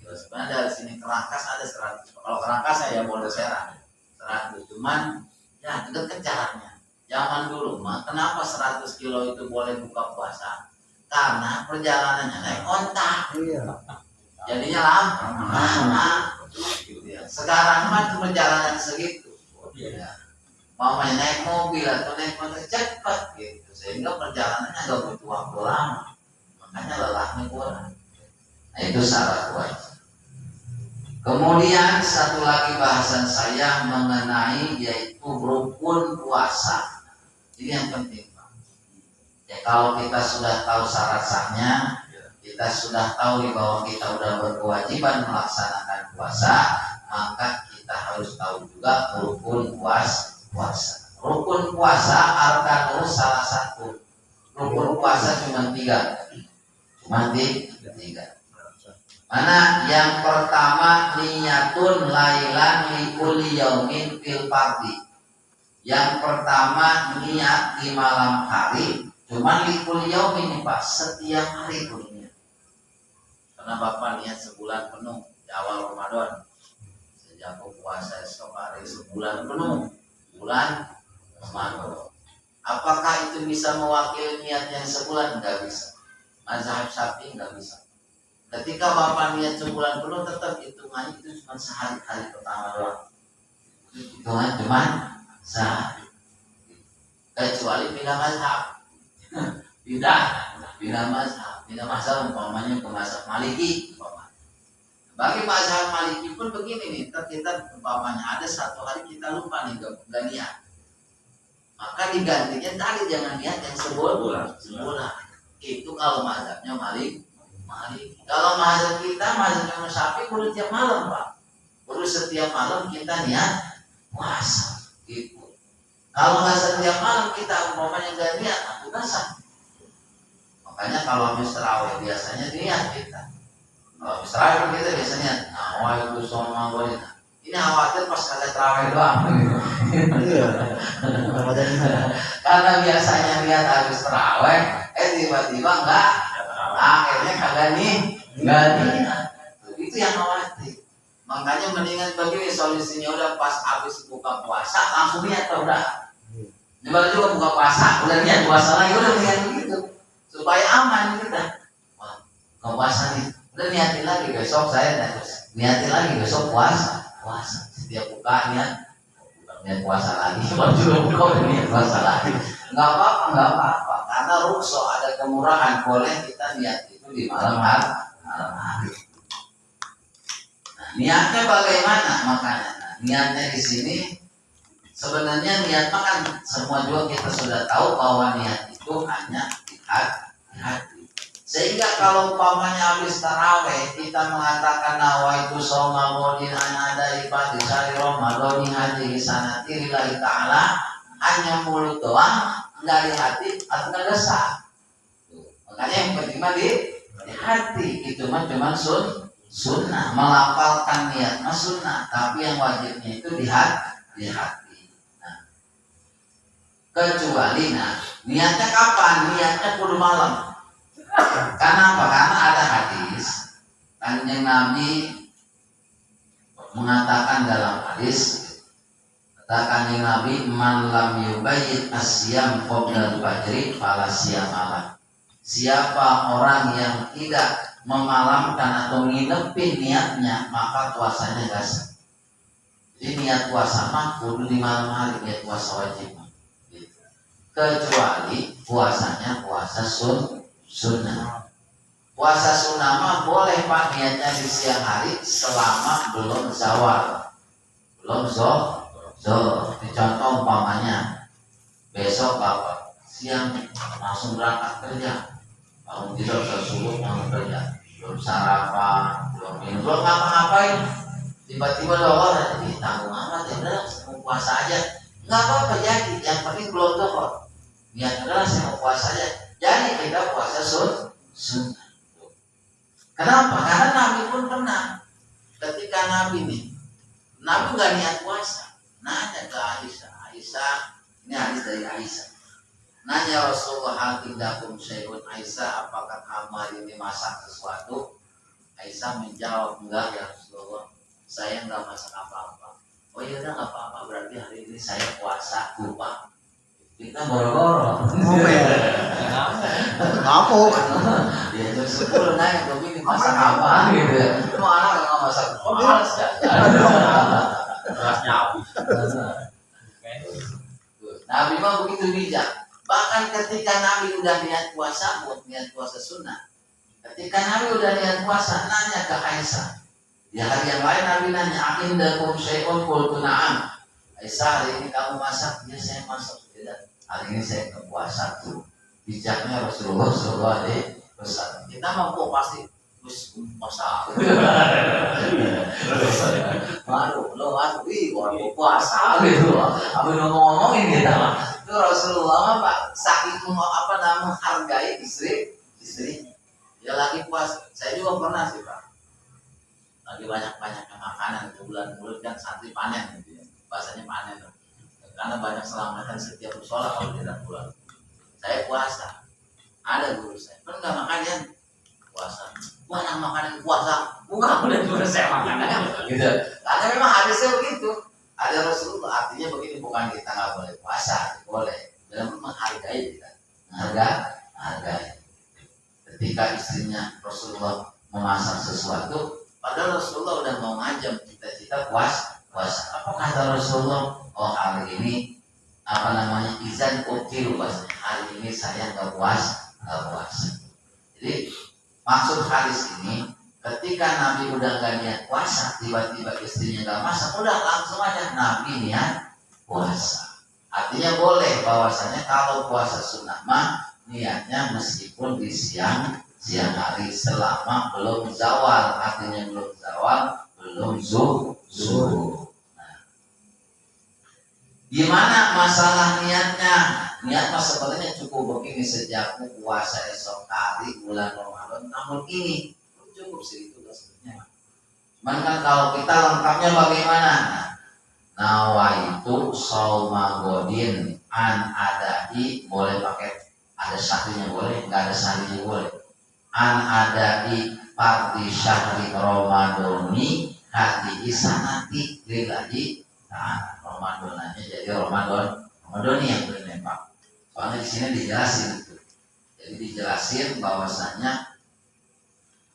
kilo. Sebenarnya dari sini ke Rangkas ada 100. Kalau ke Rangkas saya boleh Serang 100. Cuman ya deket jaraknya. Zaman dulu mah kenapa 100 kilo itu boleh buka puasa? Karena perjalanannya naik ontak. Jadinya lama. Sekarang mah perjalanan segitu. Mau naik mobil atau naik motor cepat gitu, sehingga perjalanannya gak butuh waktu lama, makanya lelahnya kurang. Nah itu syarat wajib. Kemudian satu lagi bahasan saya mengenai yaitu rukun puasa. Ini yang penting Pak. Ya kalau kita sudah tahu syarat sahnya, kita sudah tahu bahwa kita sudah berkewajiban melaksanakan puasa, maka kita harus tahu juga rukun puasa. puasa. Rukun puasa arkanus salah satu. Rukun puasa cuma 3. Cuma 3. Mana yang pertama niyatun lailan likulli yaumin fil fardhi. Yang pertama niat di malam hari, cuma likulli yaumin Pak, setiap hari punya. Karena Bapak niat sebulan penuh di awal Ramadan. Sejak puasa esok hari sebulan penuh. Bulan Ramadan. Apakah itu bisa mewakili niat yang sebulan? Enggak bisa. Mazhab Syafi'i enggak bisa. Ketika Bapak niat sebulan penuh, tetap hitungannya itu cuma sehari, hari pertama doang. Hitungan cuma sehari. Kecuali pindah mazhab. Pindah mazhab umpamanya ke mazhab Maliki. Bagi mazhab Maliki pun begini nih, kita umpamanya ada satu hari kita lupa nih gak niat. Maka digantinya tadi jangan niat yang sebulan. Itu kalau mazhabnya Maliki. Kalau mazhab kita, mazhab Imam Syafi'i kudu tiap malam Pak. Kudu setiap malam kita niat puasa gitu. Kalau nggak setiap malam kita umpamanya nggak niat, aku sah. Makanya kalau habis tarawih biasanya niat kita. Kalau habis tarawih kita biasanya nawaitu shoma golina. Ini khawatir pas kalian tarawih doang. Iya. Karena biasanya niat habis tarawih, tiba-tiba enggak. Akhirnya kagak nggak niat. Itu yang khawatir. Makanya mendingan begini solusinya, udah pas habis buka puasa langsung niat udah. Coba juga buka puasa, udah niat puasa lagi, udah niat begitu supaya aman kita. Buka puasa nih, udah niatin lagi besok saya niatin lagi besok puasa. Setiap buka niat puasa lagi, kalau juga buka udah niat puasa lagi. Nggak apa-apa, karena rukso ada kemurahan, boleh kita niat itu di malam hari. Nah, niatnya bagaimana makanya? Niatnya di sini sebenarnya niat makan semua juga kita sudah tahu bahwa niat itu hanya di hati. Sehingga kalau umpamanya habis taraweh kita mengatakan nawaitu shoma godin ada ibadah sari Ramadan hati sanati lillahi ta'ala, hanya mulut doang, enggak di hati atau enggak desah. Makanya yang penting di hati itu mah cuma sunnah, melafalkan niat mah sunnah, tapi yang wajibnya itu di hati. Nah, kecuali niatnya kapan? Niatnya kudu malam. Karena apa? Karena ada hadis Kanjeng Nabi mengatakan dalam hadis, kata Kanjeng Nabi, man lam yubayyit asyam qabla al-fajri fala siyam ala. Siapa orang yang tidak memalamkan atau nginepin niatnya, maka puasanya gak sah. Jadi niat puasa mah kudu di malam hari, niat puasa wajib. Kecuali puasanya puasa sunnah. Puasa sunnah mah boleh Pak niatnya di siang hari selama belum zawal. Belum zohor. Contoh umpamanya besok Bapak siang langsung berangkat kerja. Bangun tidur subuh langsung kerja. Belum sarapan, belum minum, belum ngapa-ngapain. Tiba-tiba zohor, tanggung amat ya udah mau puasa aja. Enggak apa-apa jadi, yang penting belum zohor. Niat adalah saya mau puasa aja. Jadi kita puasa sunnah. Kenapa? Karena Nabi pun pernah ketika Nabi nggak niat puasa, nanya ke Aisyah, ini hadis dari Aisyah. Nanya Rasulullah, hal tindakum syai'un, Aisyah, apakah kamu hari ini masak sesuatu? Aisyah menjawab, enggak ya Rasulullah, saya nggak masak apa-apa. Oh iya udah nggak apa-apa, berarti hari ini saya puasa, lupa. Kita boro-boro. Ngamuk. Ya jam 10 nanya ke bini masak apa gitu. Itu anak nggak masak. Malas ya. Rasanya habis. Nabi mah begitu bijak. Bahkan ketika Nabi udah niat puasa, niat puasa sunnah. Ketika Nabi udah niat puasa, nanya ke Aisyah. Di hari yang lain Nabi nanya, "Indakum syai'un?" Qultu na'am. Aisyah, hari ini kamu masak? Ya saya masak. Tidak. Hari ini saya ke puasa tuh. Bijaknya Rasulullah SAW. Kita mampu pasti terus masa waduh lo waduh waduh puasa gitu apa ngomongin kita mah itu Rasulullah mah Pak saking menghargai istrinya dia lagi puasa. Saya juga pernah sih Pak lagi banyak-banyaknya makanan itu bulan mulut kan santri panen gitu ya bahasanya panen karena banyak selamatan setiap sholat kalau tidak pulang saya puasa ada guru saya pernah nggak makan ya puasa banyak makanan puasa bukan udah juga saya makan gitu karena memang hadisnya begitu ada Rasulullah artinya begini bukan kita nggak boleh puasa boleh dalam menghargai kita menghargai ketika istrinya Rasulullah memasak sesuatu padahal Rasulullah udah mau ngajam cita-cita puasa. Apa kata Rasulullah? Oh hari ini izan ukil puasanya. Hari ini saya nggak puasa. Jadi maksud hadis ini ketika Nabi udah nggak niat puasa, tiba-tiba istrinya nggak masak, udah langsung aja Nabi niat puasa. Artinya boleh bahwasanya kalau puasa sunnah mah niatnya meskipun di siang hari selama belum zawal, artinya belum zawal, belum zuhur. Nah, gimana masalah niatnya? Niat mas sebenarnya cukup begini sejak puasa esok hari bulan Ramadan tahun ini cukup sih itu sebenarnya. Cuman kan kalau kita lengkapnya bagaimana? Nawaitu shauma godin an adai boleh pakai ada sahrinya boleh, nggak ada sahrinya boleh. An adai parti syahri Ramadhani hati sanati lillahi ta'ala. Ramadannya jadi Ramadhani yang benar Pak. Soalnya di sini dijelasin itu. Jadi dijelasin bahwasanya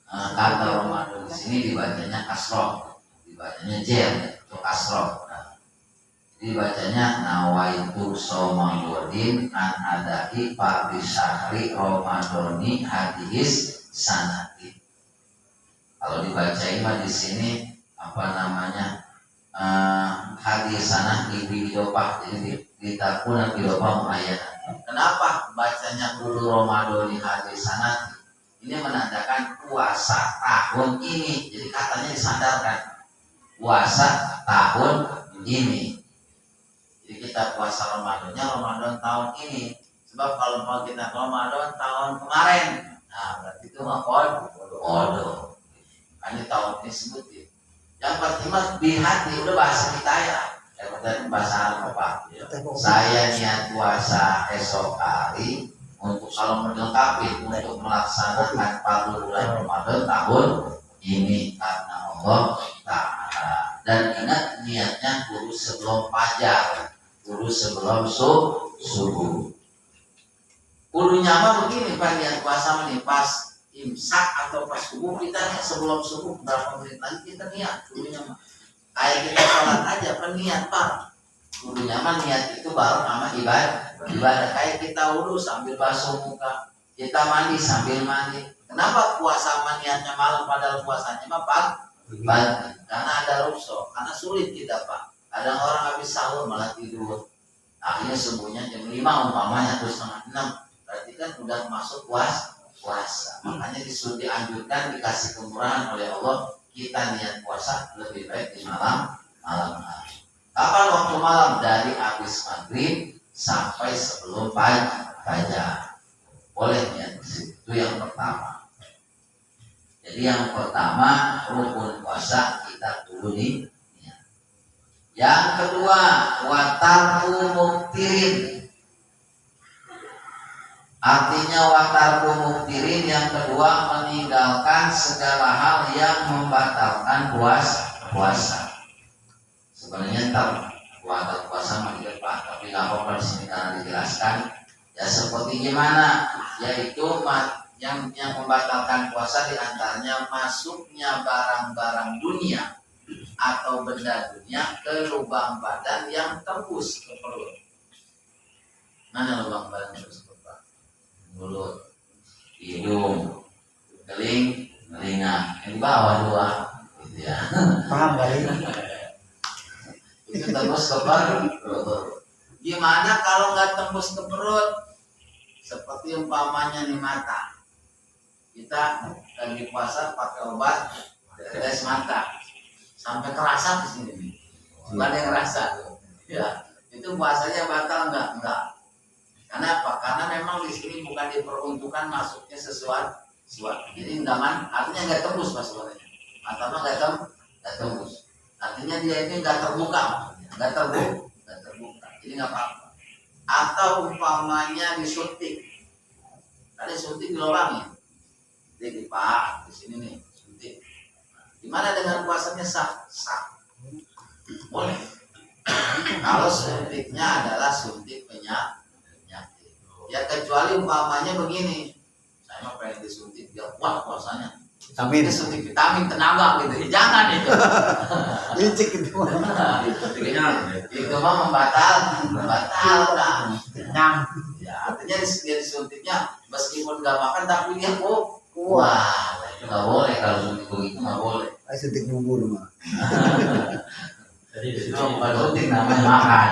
kata Ramadan di sini dibacanya kasroh, dibacanya jer atau kasroh. Dibacanya nawaitu somagodin an adai parti syahri Ramadhani hadis sanati. Kalau dibacain mah di sini hadis sanati bidopah jadi ditakuna bidopah ayat. Kenapa bacanya dulu Ramadhani hadis sanati? Ini menandakan puasa tahun ini. Jadi katanya disandarkan puasa tahun ini. Jadi kita puasa Ramadan tahun ini. Sebab kalau mau kita Ramadan tahun kemarin, nah berarti itu mah kodo. Ini tahun ini sebutin. Yang penting mah di hati udah bahasa kita ya. Yang bahasa Arab apa? Saya niat puasa esok hari untuk kalau melengkapi untuk melaksanakan 40 bulan Ramadan tahun ini karena Allah Ta'ala. Dan ingat niatnya kudu sebelum fajar. Kudu sebelum subuh. Kudu nyama begini Pak niat puasa nih pas imsak atau pas subuh kita nih sebelum subuh berapa menit lagi kita niat kudu nyama. Kayak kita sholat aja peniat Pak. Kudu nyama niat itu baru sama ibadah. Kayak kita wudhu sambil basuh muka, kita mandi sambil mandi. Kenapa puasa niatnya malam padahal puasanya mah pagi? Karena ada rukshoh, karena sulit kita Pak. Kadang orang habis sahur malah tidur. Akhirnya subuhnya jam 5 umpamanya atau 5:30. Berarti kan udah masuk puasa. Makanya dianjurkan dikasih kemurahan oleh Allah kita niat puasa lebih baik di malam hari. Kapan waktu malam? Dari habis maghrib sampai sebelum fajar. Boleh niat itu yang pertama. Jadi yang pertama rukun puasa kita dulu nih. Yang kedua, watarku muktirin. Artinya watarku muktirin yang kedua meninggalkan segala hal yang membatalkan puasa. Sebenarnya batal puasa mah tidak Pak, tapi nggak apa-apa di sini karena dijelaskan. Ya seperti gimana? Yaitu yang membatalkan puasa diantaranya masuknya barang-barang dunia atau benda dunia ke lubang badan yang tembus ke perut. Mana lubang badan tembus ke perut? Mulut, hidung, telinga, yang bawah dua, gitu ya. Paham kali? Itu tembus ke perut. Gimana kalau nggak tembus ke perut? Seperti umpamanya nih mata. Kita lagi puasa pakai obat tetes mata sampai kerasa di sini nih. Bukan yang ngerasa tuh. Ya, itu puasanya batal enggak. Karena apa? Karena memang di sini bukan diperuntukkan masuknya sesuatu. Jadi enggak artinya enggak tembus maksudnya. Mata mah enggak tembus. Artinya dia ini enggak terbuka maksudnya. Enggak terbuka. Jadi enggak apa-apa. Atau umpamanya disuntik. Ada suntik di lubangnya. Jadi Pak, di sini nih suntik. Gimana dengan puasanya sah? Boleh. Kalau suntiknya adalah suntik penyakit. Ya kecuali umpamanya begini. Saya mau pengen disuntik biar kuat puasanya. Amin. Suntik vitamin tenaga gitu. Jangan itu. Licik itu. Itu mah membatalkan. Kenyang. Ya, artinya dia disuntiknya meskipun nggak makan tapi dia wah, itu nggak boleh kalau suntik begitu nggak boleh. Ayo suntik bubur mah. Jadi itu bukan suntik namanya makan.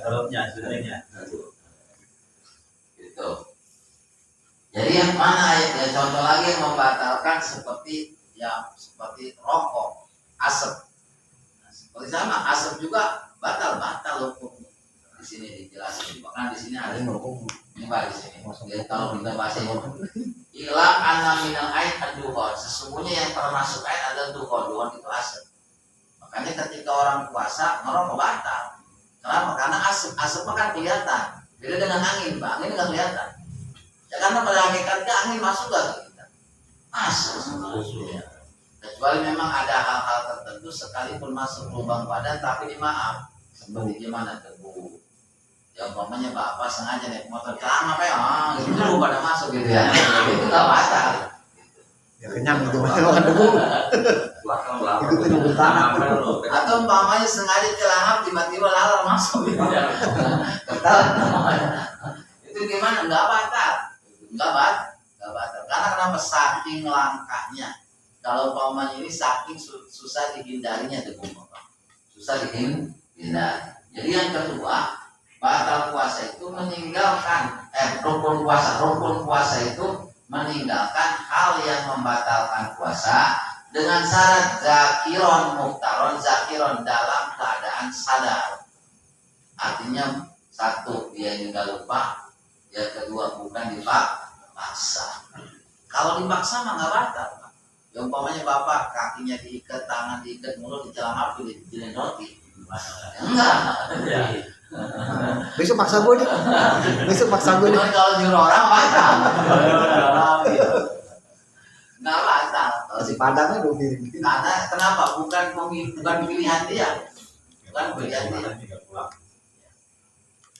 Perutnya, suntiknya. Gitu. Jadi yang mana ya contoh lagi yang membatalkan seperti rokok, asap. Nah, seperti sama asap juga batal hukumnya. Di sini dijelasin, bahkan di sini ada ini Pak di sini. Jadi kalau kita bahas ila anna minal aid ad-dukhon, sesungguhnya yang termasuk aid adalah dukhon itu asap. Makanya ketika orang puasa ngerokok batal. Kenapa? Karena asap kan kelihatan. Beda dengan angin, Pak. Angin nggak kelihatan. Ya karena pada hakikatnya angin masuk gak ke kita? Masuk. Ya. Kecuali memang ada hal-hal tertentu sekalipun masuk lubang badan tapi dimaaf. Seperti gimana debu. Ya umpamanya bapak sengaja naik motor celana apa ya? Itu debu pada masuk gitu ya. Itu nggak batal. Ya kenyang itu makan debu. Itu debu tanah. Atau umpamanya sengaja celana tiba-tiba lalat masuk gitu ya. Itu gimana? Nggak batal. Nggak batal. Karena kenapa? Saking langkahnya. Kalau umpamanya ini saking susah dihindarinya debu bapak. Susah dihindari. Jadi yang kedua, batal puasa itu meninggalkan rukun puasa itu meninggalkan hal yang membatalkan puasa dengan syarat zakiron dalam keadaan sadar. Artinya satu, dia juga lupa, yang kedua bukan dipaksa. Kalau dipaksa mah nggak batal. Ya umpamanya bapak kakinya diikat, tangan diikat, mulut dicelam api, dijilin roti. Enggak. Besok paksa gue nih. Kalau nyuruh orang batal. Nggak batal. Masih padangnya dong piring. Karena kenapa? Bukan pilihan dia. Bukan pilihan dia.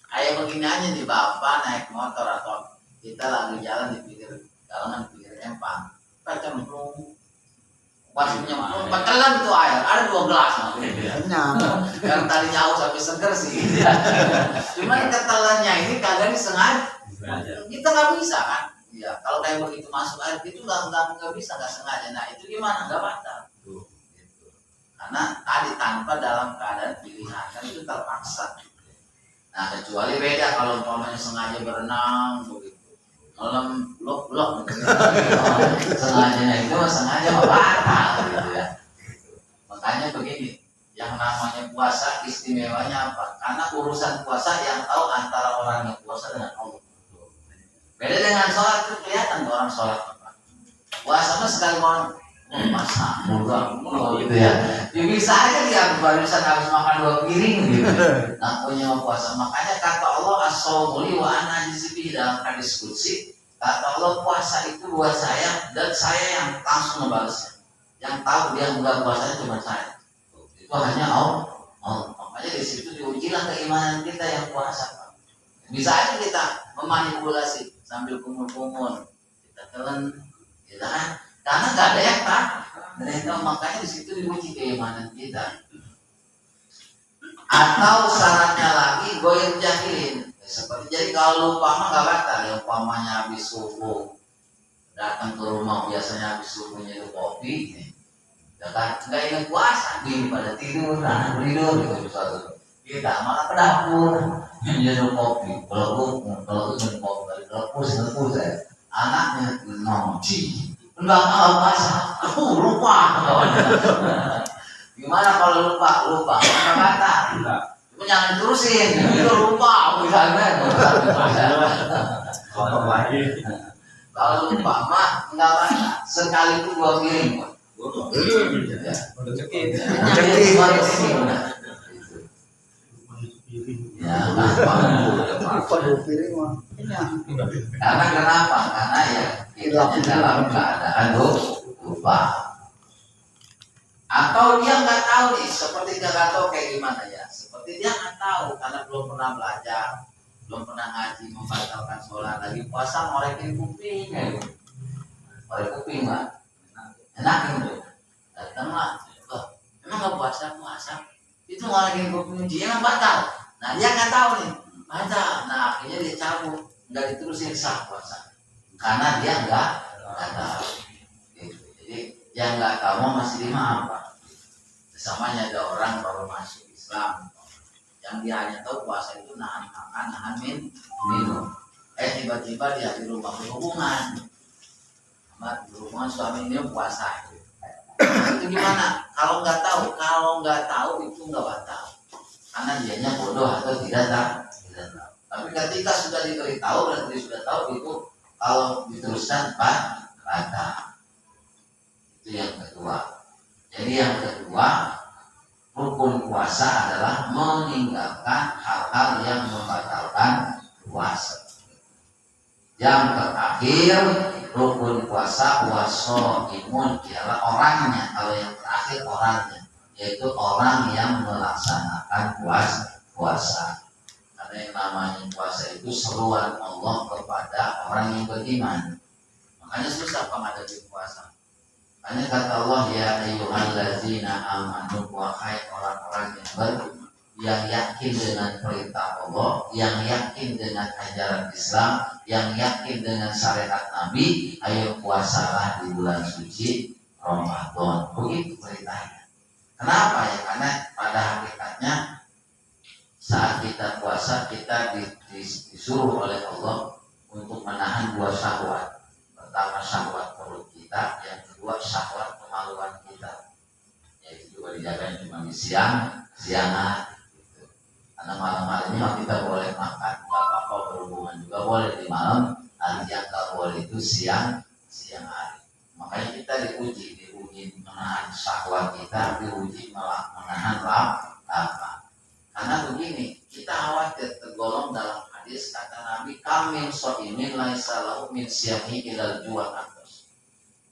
Kayak begini aja nih bapak naik motor atau kita lagi jalan di pinggir empang. Kita cemplung. Pas nyemplung, ketelan tuh air. Ada 2 gelas. Kenyang. Yang tadi jauh sampai seger sih. Cuman ketelannya ini kagak disengaja. Kita nggak bisa kan? Ya, kalau kayak begitu masuk air itu nggak bisa, nggak sengaja. Nah itu gimana? Nggak batal. Gitu. Karena tadi tanpa dalam keadaan pilihan kan itu terpaksa. Nah kecuali beda kalau umpamanya sengaja berenang begitu. Malam blok sengaja itu sengaja batal gitu ya. Makanya begini, yang namanya puasa istimewanya apa? Karena urusan puasa yang tahu antara orang yang puasa dengan Allah. Beda dengan sholat itu kelihatan tuh orang sholat apa. Puasa mah sekali orang masa murah gitu ya. Ya bisa aja dia barusan habis makan 2 piring gitu. Nah punya puasa. Makanya kata Allah as-shaumuli wa ana ajzibi dalam hadis qudsi. Kata Allah puasa itu buat saya dan saya yang langsung membalasnya. Yang tahu dia bulan puasanya cuma saya. Itu hanya Allah. Makanya di situ diujilah keimanan kita yang puasa. Bisa aja kita memanipulasi sambil kumur-kumur, kita telan, kita kan? Karena nggak ada yang tahu. Makanya di situ diuji keimanan kita. Atau syaratnya lagi goyang jahilin. Seperti jadi kalau lupa mah nggak batal. Ya umpamanya habis subuh datang ke rumah, biasanya habis subuhnya itu kopi. Ya kan nggak ingat puasa, di pada tidur, anak tidur gitu satu. Kita malah ke dapur minum kopi, kalau minum kopi, kalau saya anaknya noci enggak tahu bahasa, aku lupa. Gimana kalau lupa kata cuma jangan terusin, itu lupa misalnya. Kalau lupa mah enggak baca, sekali pun 2 miring. Ya, karena kenapa? Karena ya kita dalam keadaan lupa. Atau dia nggak tahu nih, seperti dia nggak tahu kayak gimana ya. Seperti dia nggak tahu karena belum pernah belajar, belum pernah ngaji, membatalkan sholat, lagi puasa ngorekin kuping, ngorek kuping mah, enak gitu. Datang lah, emang nggak puasa, itu ngorekin kuping dia emang batal. Nah dia nggak tahu nih, batal. Nah akhirnya dia cabut, nggak diterusin sah puasa, karena dia nggak tahu. Gitu. Jadi yang nggak tahu masih dimaafkan. Samanya ada orang baru masuk Islam, yang dia hanya tahu puasa itu nahan makan, nahan minum. Tiba-tiba dia di rumah berhubungan suami ini puasa. Itu gimana? Kalau nggak tahu itu nggak batal, karena dianya bodoh atau tidak tahu. Tapi ketika sudah diberitahu dan dia sudah tahu itu, kalau diteruskan batal. Itu yang kedua. Jadi yang kedua, rukun puasa adalah meninggalkan hal-hal yang membatalkan puasa. Yang terakhir, rukun puasa wasoimun ialah orangnya. Kalau yang terakhir orangnya, yaitu orang yang melaksanakan puasa. Karena yang namanya puasa itu seruan Allah kepada orang yang beriman. Makanya susah menghadapi puasa. Hanya kata Allah, ya ayyuhallazina amanu, wahai orang-orang yang yakin dengan perintah Allah, yang yakin dengan ajaran Islam, yang yakin dengan syariat Nabi, ayo puasalah di bulan suci Ramadan. Begitu perintahnya. Kenapa ya? Karena pada hakikatnya saat kita puasa, kita disuruh oleh Allah untuk menahan 2 syahwat. Pertama syahwat perut kita, yang kedua syahwat kemaluan kita, yaitu juga dijaga cuma di siang hari gitu. Karena malam-malamnya kita boleh makan, nggak apa-apa, berhubungan juga boleh di malam, nanti yang nggak boleh itu siang hari. Makanya kita diuji menahan syahwat kita, diuji menahan lapar. Karena begini, kita khawatir tergolong dalam hadis kata Nabi, kamin so'imin laisa lahu min siyami ilal jual antos.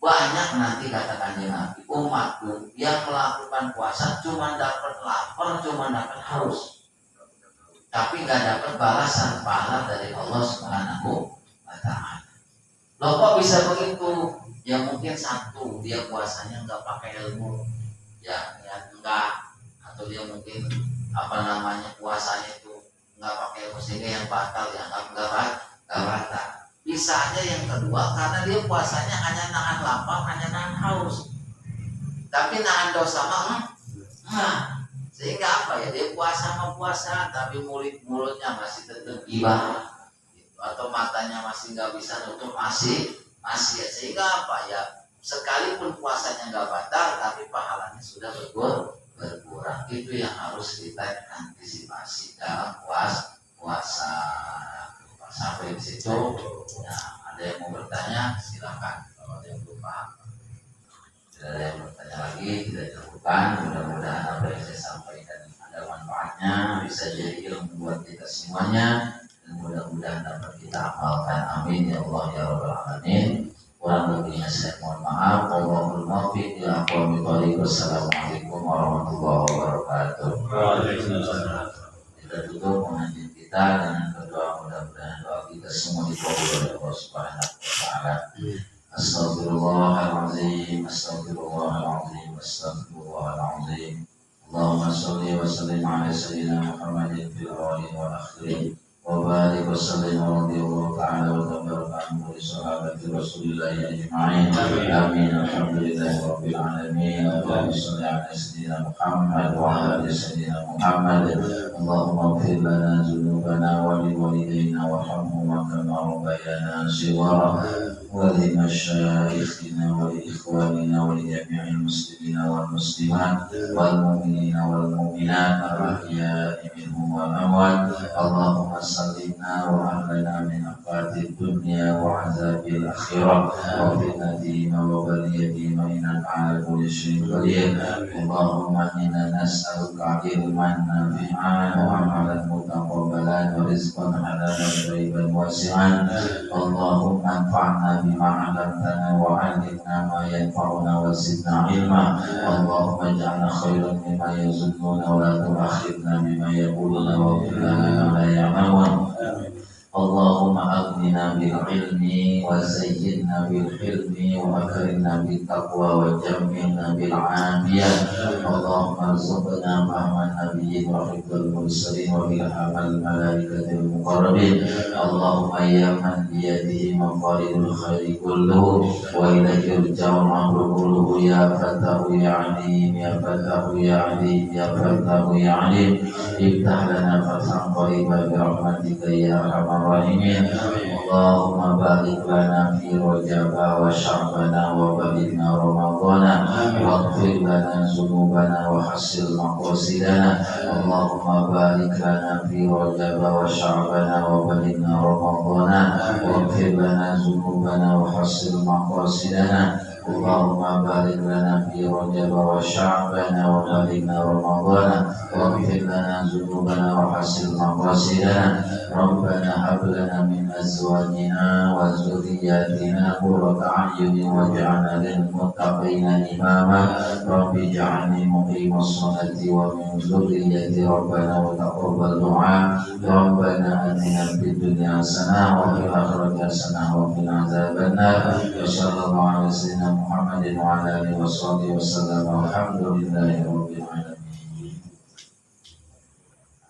Banyak nanti kata Kanjeng Nabi, umatku yang melakukan puasa cuma dapat lapar, cuma dapat haus, tapi nggak dapat balasan pahala dari Allah Subhanahu wa Ta'ala. Loh kok bisa begitu? Ya mungkin satu, dia puasanya nggak pakai ilmu, ya enggak, atau dia mungkin puasanya itu nggak pakai ilmu sehingga yang batal ya nggak batal. Bisa aja yang kedua karena dia puasanya hanya nahan lapar, hanya nahan haus, tapi nahan dosa enggak. Sehingga apa ya, dia puasa tapi mulutnya masih tetap ibadah gitu. Atau matanya masih nggak bisa nutup masih ya. Sehingga apa ya, sekalipun puasanya nggak batal tapi pahalanya sudah berkurang. Itu yang harus kita antisipasi dalam puasa. Sampai di situ ya, ada yang mau bertanya silakan, kalau ada yang belum paham. Tidak ada yang bertanya lagi, tidak dilakukan. Mudah-mudahan apa yang saya sampaikan ada manfaatnya, bisa jadi ilmu buat kita semuanya, dan mudah-mudahan dapat kita amalkan. Amin ya Allah ya Rabbal Alamin. Kurang lebihnya saya mohon maaf. Wallahul muwaffiq ila aqwamit thoriq. Wassalamualaikum warahmatullahi wabarakatuh. Kita tutup pengajian kita dengan berdoa, mudah-mudahan doa kita semua dikabul oleh Allah Subhanahu wa Ta'ala. Astagfirullahaladzim, astagfirullahaladzim, astagfirullahaladzim. Allahumma sholli wa sallim ala sayyidina Muhammadin fil awwalin wal akhirin وبارك وسلم ورضي الله تعالى وتبارك عن كل صحابة رسول الله أجمعين آمين الحمد لله رب العالمين اللهم صل على سيدنا محمد وعلى آل سيدنا محمد اللهم اغفر لنا ذنوبنا ولوالدينا وارحمهما كما ربيانا صغارا ولمشايخنا ولإخواننا ولجميع المسلمين والمسلمات والمؤمنين والمؤمنات الأحياء منهم والأموات اللهم سلمنا وأهلنا من آفات الدنيا وعذاب الآخرة وفتنتهما وبليتهما إنك على كل شيء قدير اللهم إنا نسألك علما نافعا وعملا متقبلا ورزقا حلالا طيبا واسعا اللهم انفعنا بما علمتنا وعلمنا ما ينفعنا وزدنا علما اللهم اجعلنا خيرا مما يظنون ولا تؤاخذنا بما يقولون واغفر لنا ما لا يعلمون اللهم أغننا بالعلم وزينا بالحلم وأكرمنا بالتقوى وجملنا بالعافية اللهم ارزقنا فهم النبيين وحفظ المرسلين وبالحم الملائكة المقربين اللهم يا من بيده مقاليد الخير كله وإليك يرجع الأمر كله يا فتاه يا عليم يا فتاه يا عليم يا فتاه يا عليم افتح لنا فتحا قريبا برحمتك يا أرحم الراحمين اللهم بارك لنا في رجب وشعبنا وبلغنا رمضان واغفر لنا ذنوبنا وحسن مقاصدنا اللهم بارك لنا في رجب وشعبنا وبلغنا رمضان واغفر لنا ذنوبنا وحسن مقاصدنا اللهم بارك لنا في رجب وشعبنا وبلغنا رمضان واغفر لنا ذنوبنا وحسن مقاصدنا ربنا هب لنا من أزواجنا وذرياتنا قرة أعين واجعلنا للمتقين إماما رب اجعلني مقيم الصلاة ومن ذريتي ربنا وتقبل دعاء ربنا آتنا في الدنيا حسنة وفي الآخرة حسنة وقنا عذاب النار وصلى الله على سيدنا محمد وعلى آله وصحبه وسلم والحمد لله رب العالمين.